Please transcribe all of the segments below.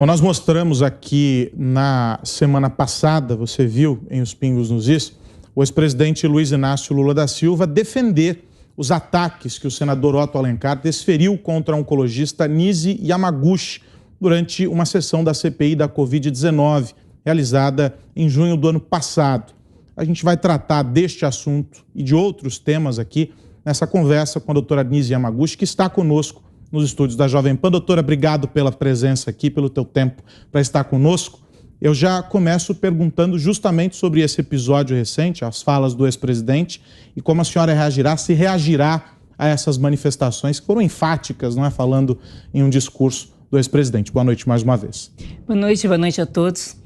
Bom, nós mostramos aqui na semana passada, você viu em Os Pingos nos Is, o ex-presidente Luiz Inácio Lula da Silva defender os ataques que o senador Otto Alencar desferiu contra a oncologista Nise Yamaguchi durante uma sessão da CPI da Covid-19, realizada em junho do ano passado. A gente vai tratar deste assunto e de outros temas aqui nessa conversa com a doutora Nise Yamaguchi, que está conosco nos estúdios da Jovem Pan. Doutora, obrigado pela presença aqui, pelo teu tempo para estar conosco. Eu já começo perguntando justamente sobre esse episódio recente, as falas do ex-presidente, e como a senhora reagirá, se reagirá a essas manifestações que foram enfáticas, não é? Falando em um discurso do ex-presidente. Boa noite mais uma vez. Boa noite a todos.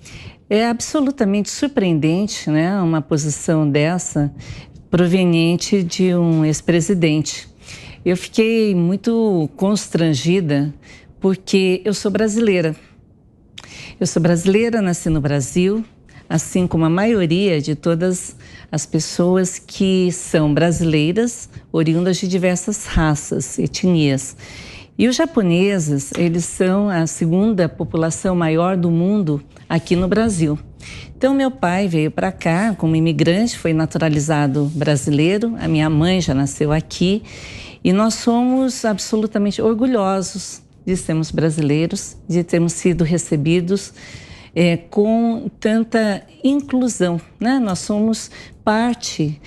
É absolutamente surpreendente, né, uma posição dessa proveniente de um ex-presidente. Eu fiquei muito constrangida porque eu sou brasileira. Eu sou brasileira, nasci no Brasil, assim como a maioria de todas as pessoas que são brasileiras, oriundas de diversas raças, etnias. E os japoneses, eles são a segunda população maior do mundo aqui no Brasil. Então, meu pai veio para cá como imigrante, foi naturalizado brasileiro, a minha mãe já nasceu aqui, e nós somos absolutamente orgulhosos de sermos brasileiros, de termos sido recebidos com tanta inclusão, né? Nós somos parte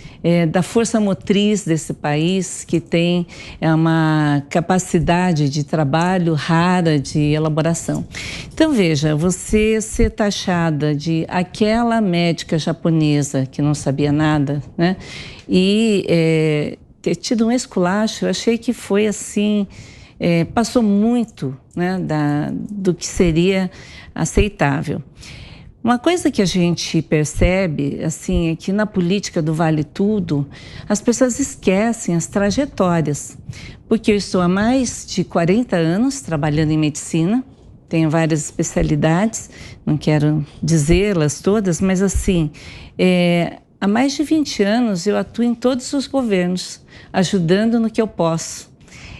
da força motriz desse país, que tem uma capacidade de trabalho rara, de elaboração. Então, veja, você ser taxada de aquela médica japonesa que não sabia nada, né? E ter tido um esculacho, eu achei que foi assim, passou muito, né, do que seria aceitável. Uma coisa que a gente percebe, assim, é que na política do vale tudo, as pessoas esquecem as trajetórias. Porque eu estou há mais de 40 anos trabalhando em medicina, tenho várias especialidades, não quero dizê-las todas, mas assim, há mais de 20 anos eu atuo em todos os governos, ajudando no que eu posso.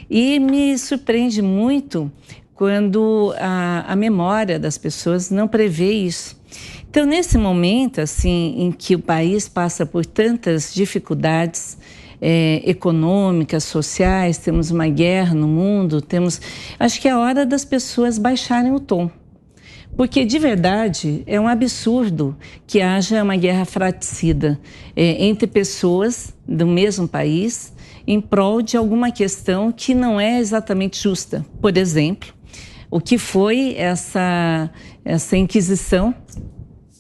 E me surpreende muito quando a memória das pessoas não prevê isso. Então, nesse momento, assim, em que o país passa por tantas dificuldades econômicas, sociais, temos uma guerra no mundo, acho que é a hora das pessoas baixarem o tom. Porque, de verdade, é um absurdo que haja uma guerra fratricida entre pessoas do mesmo país em prol de alguma questão que não é exatamente justa. Por exemplo, o que foi essa Inquisição,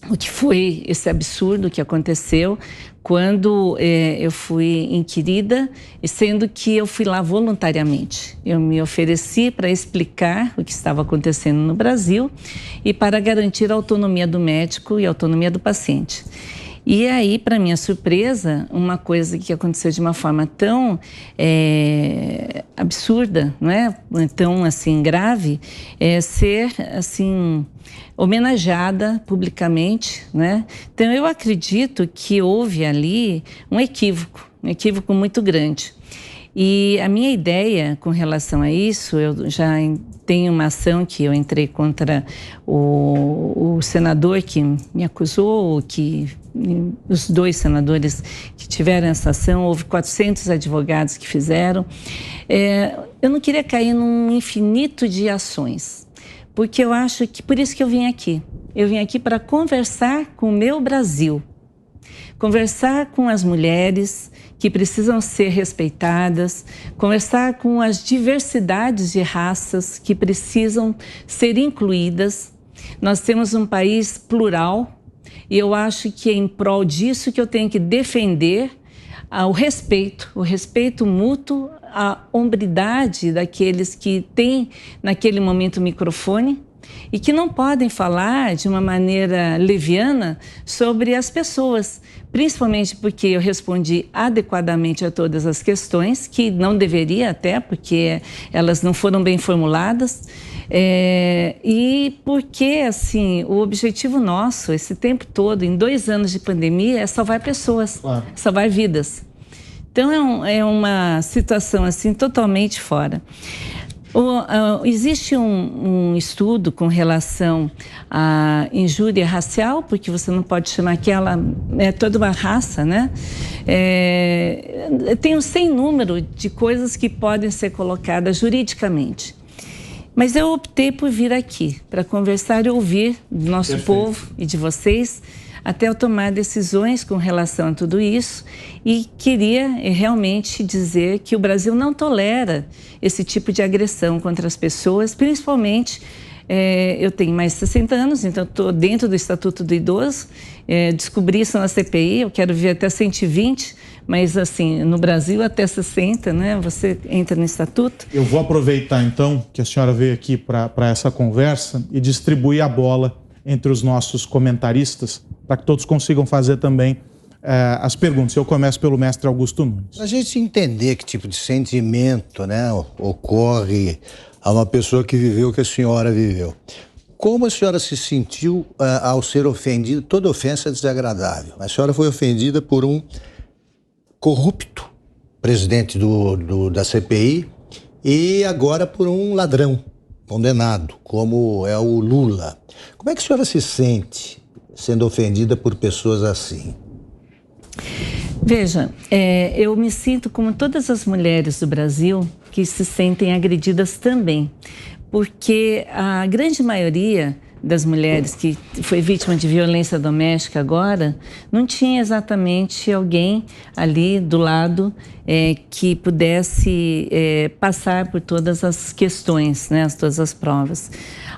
o que foi esse absurdo que aconteceu quando eu fui inquirida, sendo que eu fui lá voluntariamente. Eu me ofereci para explicar o que estava acontecendo no Brasil e para garantir a autonomia do médico e a autonomia do paciente. E aí, para minha surpresa, uma coisa que aconteceu de uma forma tão absurda, não é? Tão assim grave, ser assim homenageada publicamente, né? Então eu acredito que houve ali um equívoco muito grande. E a minha ideia com relação a isso, eu já tenho uma ação que eu entrei contra o senador que me acusou, os dois senadores que tiveram essa ação, houve 400 advogados que fizeram. Eu não queria cair num infinito de ações, porque eu acho que por isso que eu vim aqui. Eu vim aqui para conversar com o meu Brasil, conversar com as mulheres que precisam ser respeitadas, conversar com as diversidades de raças que precisam ser incluídas. Nós temos um país plural e eu acho que é em prol disso que eu tenho que defender o respeito mútuo, a hombridade daqueles que têm naquele momento o microfone e que não podem falar de uma maneira leviana sobre as pessoas, principalmente porque eu respondi adequadamente a todas as questões, que não deveria até, porque elas não foram bem formuladas, e porque, assim, o objetivo nosso, esse tempo todo, em 2 anos de pandemia, é salvar pessoas, salvar vidas. Então, é uma situação, assim, totalmente fora. Existe um estudo com relação à injúria racial, porque você não pode chamar aquela toda uma raça, né? Tem um sem número de coisas que podem ser colocadas juridicamente. Mas eu optei por vir aqui para conversar e ouvir do nosso Perfeito. povo e de vocês, até eu tomar decisões com relação a tudo isso, e queria realmente dizer que o Brasil não tolera esse tipo de agressão contra as pessoas, principalmente, eu tenho mais de 60 anos, então estou dentro do Estatuto do Idoso, descobri isso na CPI, eu quero ver até 120, mas assim, no Brasil até 60, né? Você entra no Estatuto. Eu vou aproveitar então que a senhora veio aqui para essa conversa e distribuir a bola entre os nossos comentaristas, para que todos consigam fazer também as perguntas. Eu começo pelo mestre Augusto Nunes. Para a gente entender que tipo de sentimento, né, ocorre a uma pessoa que viveu o que a senhora viveu, como a senhora se sentiu ao ser ofendida? Toda ofensa é desagradável. A senhora foi ofendida por um corrupto presidente da CPI e agora por um ladrão condenado, como é o Lula. Como é que a senhora se sente sendo ofendida por pessoas assim? Veja, eu me sinto como todas as mulheres do Brasil que se sentem agredidas também, porque a grande maioria das mulheres que foi vítima de violência doméstica agora, não tinha exatamente alguém ali do lado que pudesse passar por todas as questões, né, todas as provas.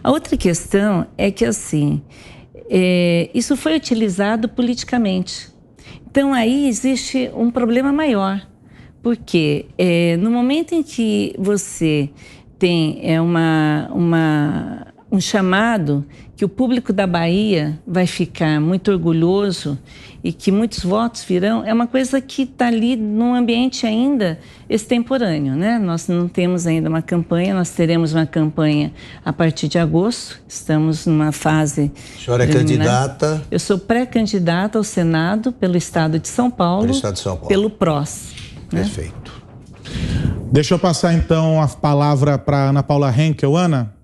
A outra questão é que, assim, isso foi utilizado politicamente. Então, aí existe um problema maior, porque no momento em que você tem um chamado que o público da Bahia vai ficar muito orgulhoso e que muitos votos virão, é uma coisa que está ali num ambiente ainda extemporâneo, né? Nós não temos ainda uma campanha, nós teremos uma campanha a partir de agosto, estamos numa fase... A senhora é candidata? Eu sou pré-candidata ao Senado pelo Estado de São Paulo, pelo Estado de São Paulo. Pelo PROS. Perfeito. Né? Deixa eu passar então a palavra para Ana Paula Henkel. Ana?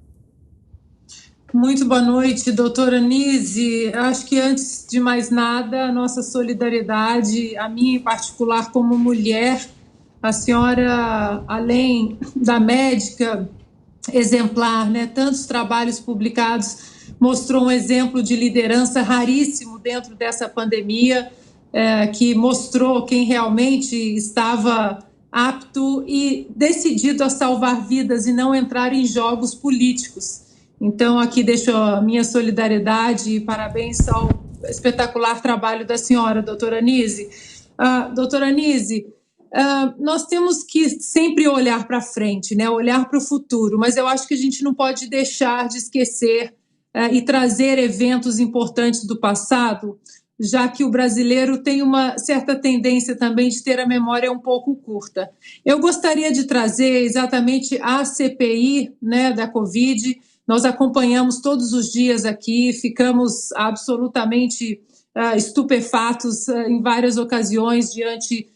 Muito boa noite, doutora Nise. Acho que antes de mais nada, a nossa solidariedade, a minha em particular como mulher, a senhora, além da médica exemplar, né, tantos trabalhos publicados, mostrou um exemplo de liderança raríssimo dentro dessa pandemia, que mostrou quem realmente estava apto e decidido a salvar vidas e não entrar em jogos políticos. Então, aqui deixo a minha solidariedade e parabéns ao espetacular trabalho da senhora, doutora Nise. Doutora Nise, nós temos que sempre olhar para frente, né? Olhar para o futuro, mas eu acho que a gente não pode deixar de esquecer e trazer eventos importantes do passado, já que o brasileiro tem uma certa tendência também de ter a memória um pouco curta. Eu gostaria de trazer exatamente a CPI, né, da Covid. Nós acompanhamos todos os dias aqui, ficamos absolutamente estupefatos em várias ocasiões diante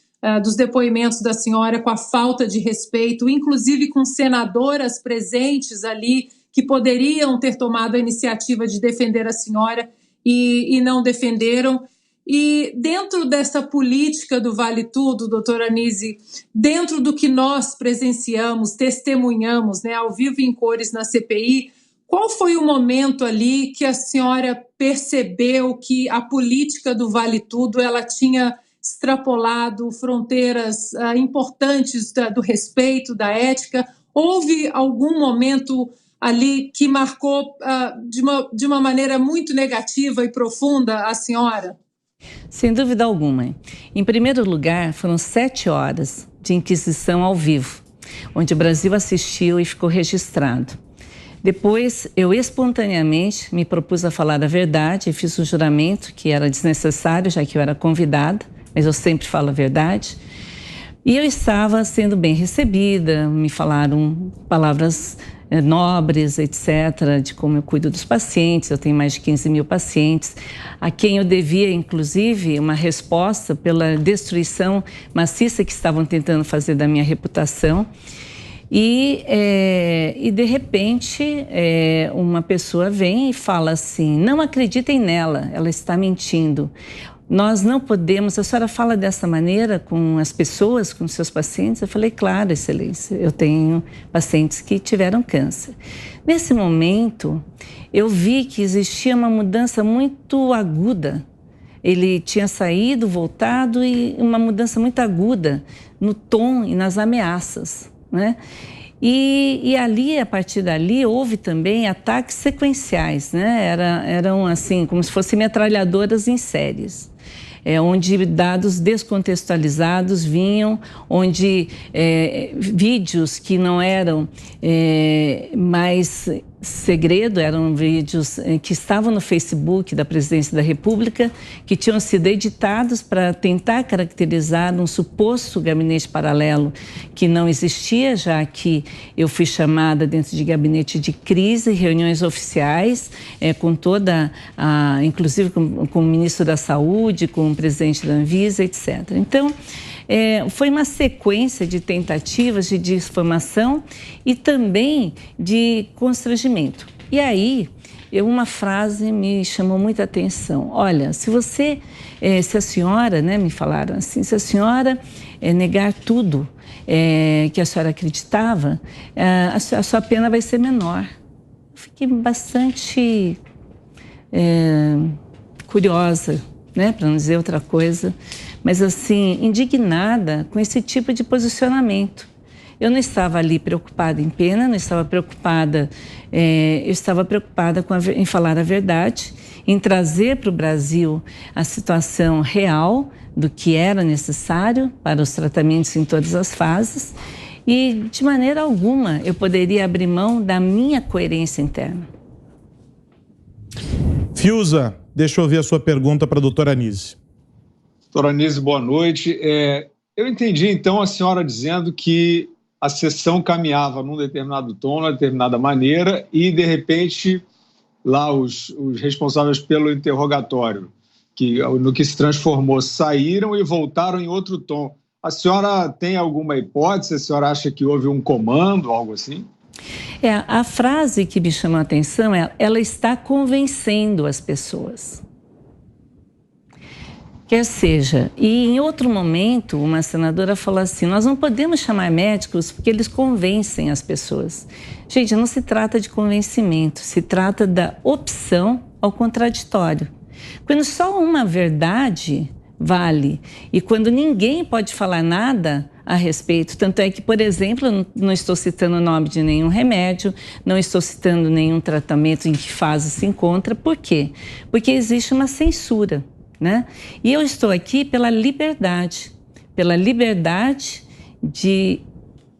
dos depoimentos da senhora, com a falta de respeito, inclusive com senadoras presentes ali que poderiam ter tomado a iniciativa de defender a senhora e não defenderam. E dentro dessa política do Vale Tudo, doutora Nise, dentro do que nós presenciamos, testemunhamos, né, ao vivo e em cores na CPI, qual foi o momento ali que a senhora percebeu que a política do Vale Tudo ela tinha extrapolado fronteiras importantes do respeito, da ética? Houve algum momento ali que marcou de uma maneira muito negativa e profunda a senhora? Sem dúvida alguma. Em primeiro lugar, foram 7 horas de inquisição ao vivo, onde o Brasil assistiu e ficou registrado. Depois, eu espontaneamente me propus a falar a verdade e fiz um juramento que era desnecessário, já que eu era convidada, mas eu sempre falo a verdade. E eu estava sendo bem recebida, me falaram palavras nobres, etc., de como eu cuido dos pacientes. Eu tenho mais de 15 mil pacientes, a quem eu devia, inclusive, uma resposta pela destruição maciça que estavam tentando fazer da minha reputação. E de repente, uma pessoa vem e fala assim, não acreditem nela, ela está mentindo. Nós não podemos, a senhora fala dessa maneira com as pessoas, com seus pacientes? Eu falei, claro, excelência, eu tenho pacientes que tiveram câncer. Nesse momento, eu vi que existia uma mudança muito aguda. Ele tinha saído, voltado, e uma mudança muito aguda no tom e nas ameaças, né? E ali, a partir dali, houve também ataques sequenciais, né? Eram assim, como se fossem metralhadoras em séries. Onde dados descontextualizados vinham, onde vídeos que não eram mais segredo, eram vídeos que estavam no Facebook da Presidência da República, que tinham sido editados para tentar caracterizar um suposto gabinete paralelo que não existia, já que eu fui chamada dentro de gabinete de crise, reuniões oficiais, com toda inclusive com o ministro da Saúde, com o presidente da Anvisa, etc. Então, foi uma sequência de tentativas de difamação e também de constrangimento. E aí, uma frase me chamou muita atenção. Olha, se a senhora, né, me falaram assim, se a senhora negar tudo que a senhora acreditava, a sua pena vai ser menor. Eu fiquei bastante curiosa, né, para não dizer outra coisa, mas assim, indignada com esse tipo de posicionamento. Eu não estava ali preocupada em pena, não estava preocupada, eu estava preocupada em falar a verdade, em trazer para o Brasil a situação real do que era necessário para os tratamentos em todas as fases, e de maneira alguma eu poderia abrir mão da minha coerência interna. Fiuza, deixa eu ouvir a sua pergunta para a doutora Anísia. Doutora Anísia, boa noite. Eu entendi, então, a senhora dizendo que a sessão caminhava num determinado tom, numa determinada maneira, e, de repente, lá os responsáveis pelo interrogatório, no que se transformou, saíram e voltaram em outro tom. A senhora tem alguma hipótese? A senhora acha que houve um comando, algo assim? A frase que me chamou a atenção ela está convencendo as pessoas. Quer seja, e em outro momento, uma senadora falou assim, nós não podemos chamar médicos porque eles convencem as pessoas. Gente, não se trata de convencimento, se trata da opção ao contraditório. Quando só uma verdade vale e quando ninguém pode falar nada a respeito, tanto é que, por exemplo, eu não estou citando o nome de nenhum remédio, não estou citando nenhum tratamento em que fase se encontra. Por quê? Porque existe uma censura, né? E eu estou aqui pela liberdade de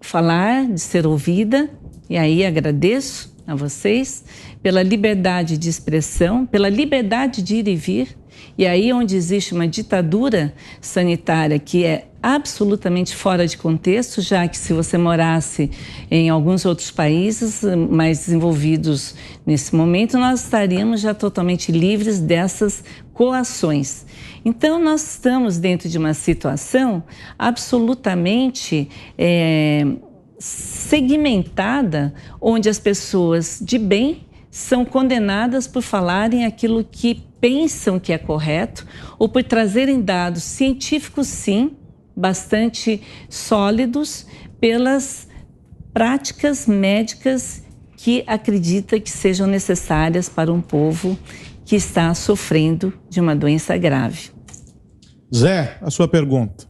falar, de ser ouvida, e aí agradeço a vocês, pela liberdade de expressão, pela liberdade de ir e vir, e aí onde existe uma ditadura sanitária que é absolutamente fora de contexto, já que se você morasse em alguns outros países mais desenvolvidos nesse momento, nós estaríamos já totalmente livres dessas coações. Então, nós estamos dentro de uma situação absolutamente segmentada, onde as pessoas de bem são condenadas por falarem aquilo que pensam que é correto ou por trazerem dados científicos, sim, bastante sólidos, pelas práticas médicas que acredita que sejam necessárias para um povo que está sofrendo de uma doença grave. Zé, a sua pergunta.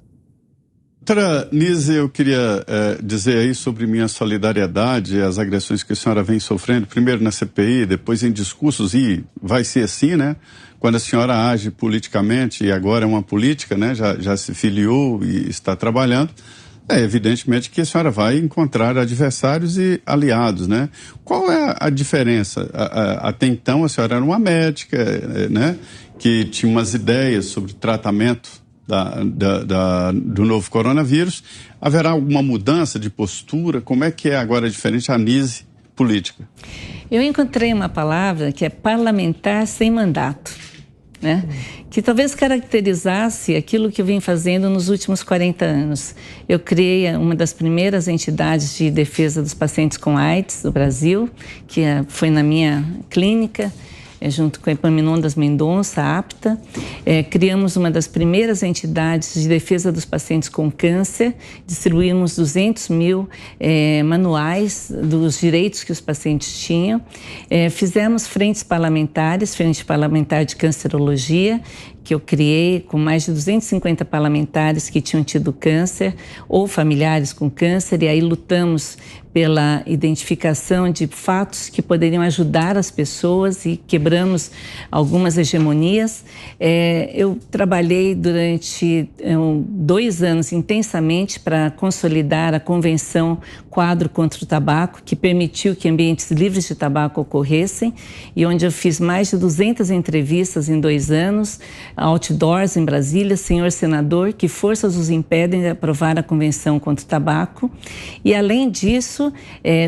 Doutora Anísia, eu queria dizer aí sobre minha solidariedade às agressões que a senhora vem sofrendo, primeiro na CPI, depois em discursos, e vai ser assim, né? Quando a senhora age politicamente, e agora é uma política, né? Já se filiou e está trabalhando, evidentemente que a senhora vai encontrar adversários e aliados, né? Qual é a diferença? Até então a senhora era uma médica, né? Que tinha umas ideias sobre tratamento do novo coronavírus. Haverá alguma mudança de postura? Como é que é agora diferente a Anísia política? Eu encontrei uma palavra que é parlamentar sem mandato. né? Que talvez caracterizasse aquilo que eu vim fazendo nos últimos 40 anos. Eu criei uma das primeiras entidades de defesa dos pacientes com AIDS do Brasil, que foi na minha clínica, junto com a Epaminondas Mendonça, APTA. Criamos uma das primeiras entidades de defesa dos pacientes com câncer, distribuímos 200 mil manuais dos direitos que os pacientes tinham. Fizemos frentes parlamentares, Frente Parlamentar de Cancerologia, que eu criei com mais de 250 parlamentares que tinham tido câncer ou familiares com câncer, e aí lutamos pela identificação de fatos que poderiam ajudar as pessoas e quebramos algumas hegemonias. Eu trabalhei durante 2 anos intensamente para consolidar a Convenção Quadro contra o Tabaco, que permitiu que ambientes livres de tabaco ocorressem, e onde eu fiz mais de 200 entrevistas em 2 anos, outdoors em Brasília, senhor senador, que forças os impedem de aprovar a Convenção contra o Tabaco. E, além disso,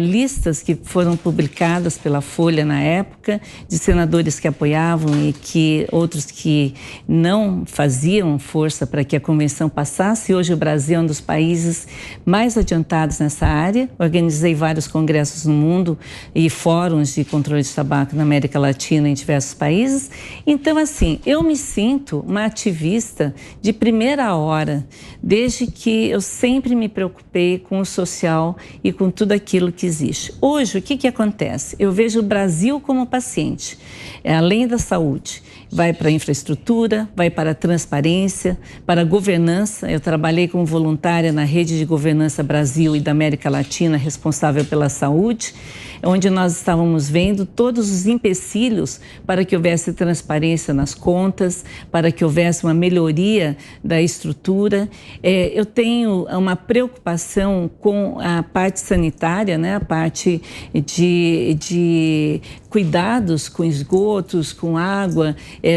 listas que foram publicadas pela Folha na época, de senadores que apoiavam e que outros que não faziam força para que a Convenção passasse. Hoje o Brasil é um dos países mais adiantados nessa área. Organizei vários congressos no mundo e fóruns de controle de tabaco na América Latina em diversos países. Então, assim, eu me sinto uma ativista de primeira hora, desde que eu sempre me preocupei com o social e com tudo aquilo que existe. Hoje, o que acontece? Eu vejo o Brasil como paciente, além da saúde. Vai para a infraestrutura, vai para a transparência, para a governança. Eu trabalhei como voluntária na Rede de Governança Brasil e da América Latina, responsável pela saúde, onde nós estávamos vendo todos os empecilhos para que houvesse transparência nas contas, para que houvesse uma melhoria da estrutura. Eu tenho uma preocupação com a parte sanitária, né? A parte de cuidados com esgotos, com água.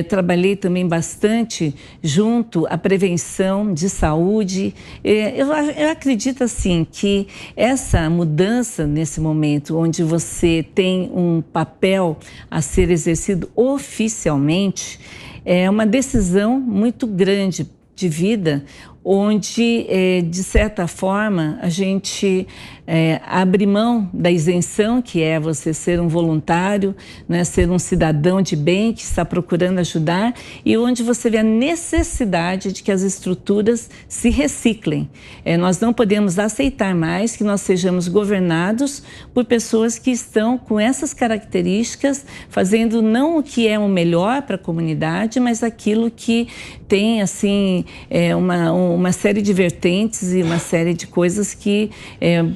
Trabalhei também bastante junto à prevenção de saúde. Eu acredito, assim, que essa mudança nesse momento, onde você tem um papel a ser exercido oficialmente, é uma decisão muito grande de vida, onde, de certa forma, a gente abre mão da isenção, que é você ser um voluntário, né, ser um cidadão de bem que está procurando ajudar, e onde você vê a necessidade de que as estruturas se reciclem. Nós não podemos aceitar mais que nós sejamos governados por pessoas que estão com essas características, fazendo não o que é o melhor para a comunidade, mas aquilo que tem, assim, uma série de vertentes e uma série de coisas que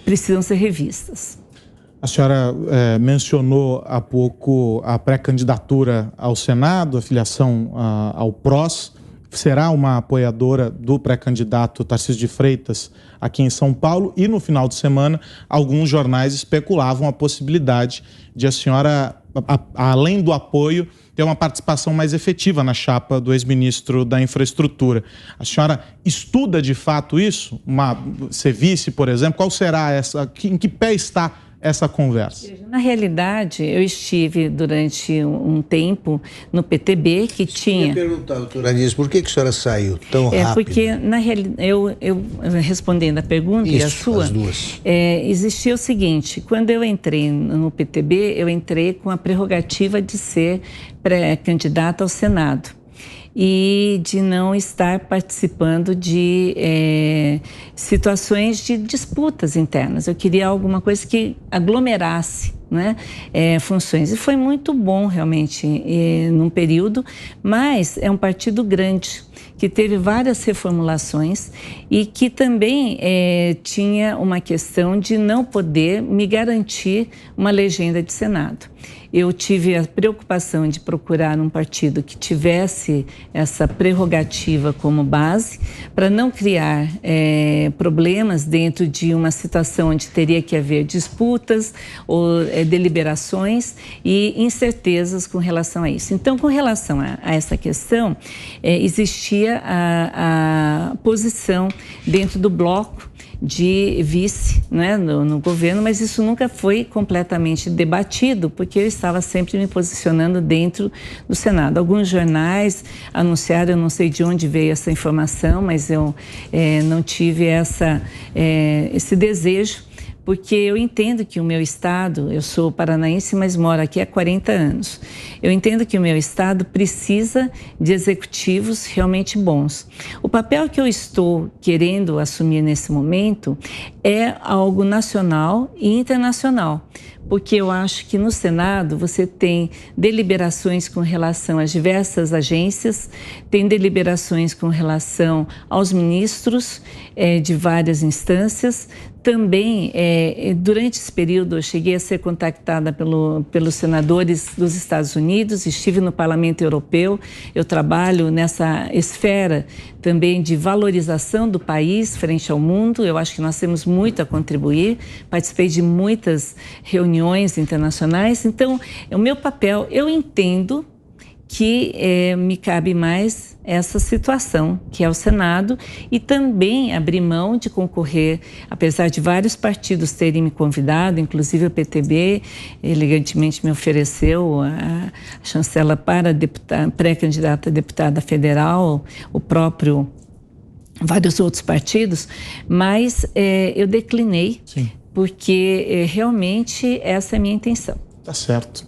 precisam ser revistas. A senhora mencionou há pouco a pré-candidatura ao Senado, a filiação ao PROS. Será uma apoiadora do pré-candidato Tarcísio de Freitas aqui em São Paulo, e no final de semana alguns jornais especulavam a possibilidade de a senhora, além do apoio, ter uma participação mais efetiva na chapa do ex-ministro da Infraestrutura. A senhora estuda de fato isso? Ser vice, por exemplo? Qual será essa? Em que pé está essa conversa? Na realidade, eu estive durante um tempo no PTB, que tinha... Eu queria perguntar, doutora Anísia, por que a senhora saiu tão rápido? Porque, na realidade, eu respondendo a pergunta e a sua, as duas. Existia o seguinte: quando eu entrei no PTB, eu entrei com a prerrogativa de ser pré-candidata ao Senado e de não estar participando de situações de disputas internas. Eu queria alguma coisa que aglomerasse, né, funções. E foi muito bom, realmente, num período, mas é um partido grande, que teve várias reformulações e que também tinha uma questão de não poder me garantir uma legenda de Senado. Eu tive a preocupação de procurar um partido que tivesse essa prerrogativa como base, para não criar problemas dentro de uma situação onde teria que haver disputas ou deliberações e incertezas com relação a isso. Então, com relação a essa questão, existia a posição dentro do bloco de vice, né, no governo, mas isso nunca foi completamente debatido, porque eu estava sempre me posicionando dentro do Senado. Alguns jornais anunciaram, eu não sei de onde veio essa informação, mas eu não tive esse desejo, porque eu entendo que o meu estado, eu sou paranaense, mas moro aqui há 40 anos. Eu entendo que o meu estado precisa de executivos realmente bons. O papel que eu estou querendo assumir nesse momento é algo nacional e internacional, porque eu acho que no Senado você tem deliberações com relação às diversas agências, tem deliberações com relação aos ministros de várias instâncias. Também, durante esse período, eu cheguei a ser contactada pelos senadores dos Estados Unidos, estive no Parlamento Europeu, eu trabalho nessa esfera também de valorização do país frente ao mundo. Eu acho que nós temos muito a contribuir, participei de muitas reuniões internacionais. Então, o meu papel, eu entendo que me cabe mais essa situação, que é o Senado, e também abrir mão de concorrer, apesar de vários partidos terem me convidado, inclusive o PTB elegantemente me ofereceu a chancela para pré-candidata a deputada federal, o próprio, vários outros partidos, mas eu declinei. Sim. Porque realmente essa é a minha intenção. Tá certo.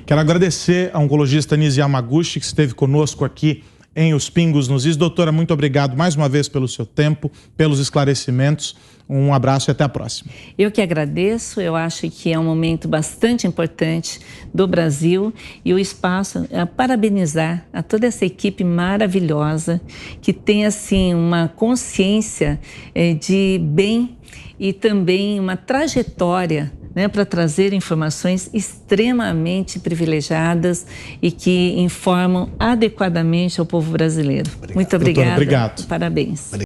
Quero agradecer a oncologista Nise Yamaguchi, que esteve conosco aqui em Os Pingos nos Is. Doutora, muito obrigado mais uma vez pelo seu tempo, pelos esclarecimentos. Um abraço e até a próxima. Eu que agradeço, eu acho que é um momento bastante importante do Brasil e o espaço é parabenizar a toda essa equipe maravilhosa que tem assim uma consciência de bem e também uma trajetória, né, para trazer informações extremamente privilegiadas e que informam adequadamente ao povo brasileiro. Obrigado. Muito obrigada. Doutora, obrigado. Parabéns.